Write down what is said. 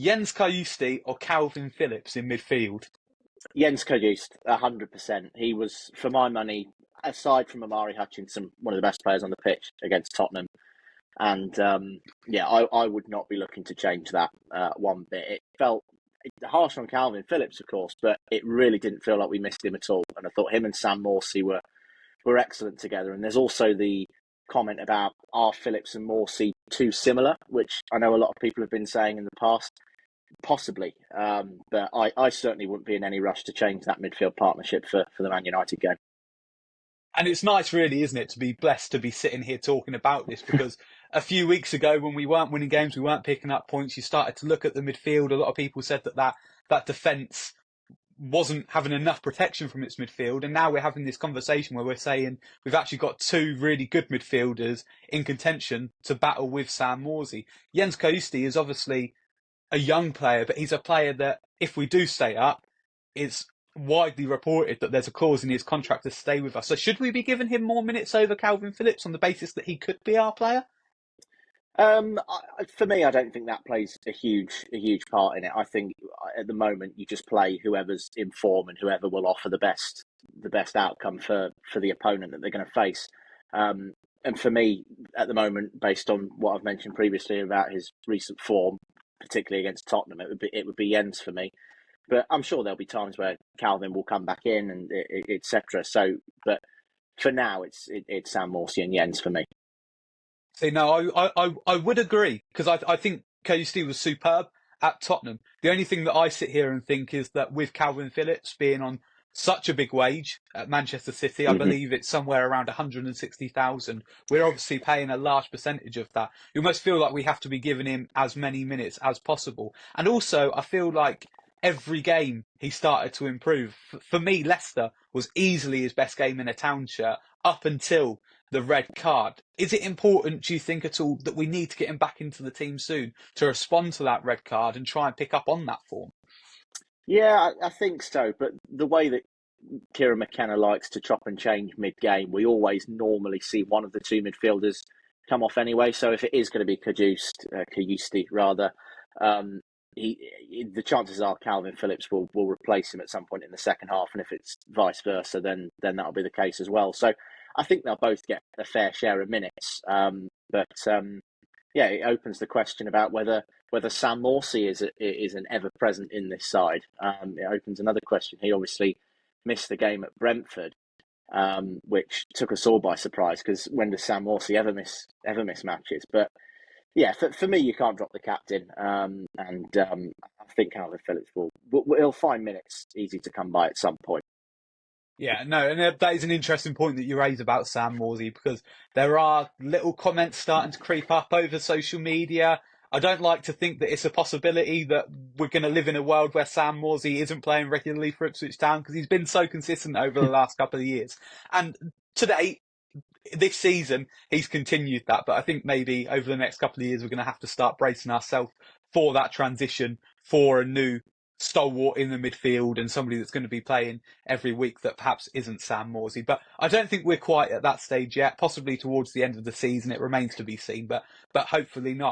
Jens Cajuste or Kalvin Phillips in midfield? Jens Cajuste, 100%. He was, for my money, aside from Amari Hutchinson, one of the best players on the pitch against Tottenham. And I would not be looking to change that one bit. It felt harsh on Kalvin Phillips, of course, but it really didn't feel like we missed him at all. And I thought him and Sam Morsy were excellent together. And there's also the comment about, are Phillips and Morsy too similar, which I know a lot of people have been saying in the past. Possibly, but I certainly wouldn't be in any rush to change that midfield partnership for the Man United game. And it's nice, really, isn't it, to be blessed to be sitting here talking about this, because a few weeks ago when we weren't winning games, we weren't picking up points, you started to look at the midfield. A lot of people said that defence wasn't having enough protection from its midfield. And now we're having this conversation where we're saying we've actually got two really good midfielders in contention to battle with Sam Morsy. Jens Cajuste is obviously a young player, but he's a player that, if we do stay up, it's widely reported that there's a clause in his contract to stay with us. So should we be giving him more minutes over Kalvin Phillips on the basis that he could be our player? For me, I don't think that plays a huge part in it. I think at the moment you just play whoever's in form and whoever will offer the best outcome for the opponent that they're going to face. And for me, at the moment, based on what I've mentioned previously about his recent form, particularly against Tottenham, it would be Jens for me. But I'm sure there'll be times where Kalvin will come back in and etc. So, but for now, it's Sam Morsy and Jens for me. See, no, I would agree, because I think Cajuste was superb at Tottenham. The only thing that I sit here and think is that with Kalvin Phillips being on such a big wage at Manchester City, I believe it's somewhere around 160,000. We're obviously paying a large percentage of that. You almost feel like we have to be giving him as many minutes as possible. And also, I feel like every game he started to improve. For me, Leicester was easily his best game in a Town shirt up until the red card. Is it important, do you think at all, that we need to get him back into the team soon to respond to that red card and try and pick up on that form? Yeah, I think so. But the way that Kieran McKenna likes to chop and change mid-game, we always normally see one of the two midfielders come off anyway. So if it is going to be Cajuste rather, the chances are Kalvin Phillips will replace him at some point in the second half. And if it's vice versa, then that'll be the case as well. So I think they'll both get a fair share of minutes. It opens the question about whether Sam Morsy is an ever present in this side. It opens another question. He obviously missed the game at Brentford, which took us all by surprise, because when does Sam Morsy ever miss matches? But yeah, for me, you can't drop the captain, and I think Kalvin Phillips he'll find minutes easy to come by at some point. Yeah, no, and that is an interesting point that you raise about Sam Morsy, because there are little comments starting to creep up over social media. I don't like to think that it's a possibility that we're going to live in a world where Sam Morsy isn't playing regularly for Ipswich Town, because he's been so consistent over the last couple of years. And today, this season, he's continued that. But I think maybe over the next couple of years, we're going to have to start bracing ourselves for that transition, for a new stalwart in the midfield and somebody that's going to be playing every week that perhaps isn't Sam Morsy. But I don't think we're quite at that stage yet. Possibly towards the end of the season, it remains to be seen, but hopefully not.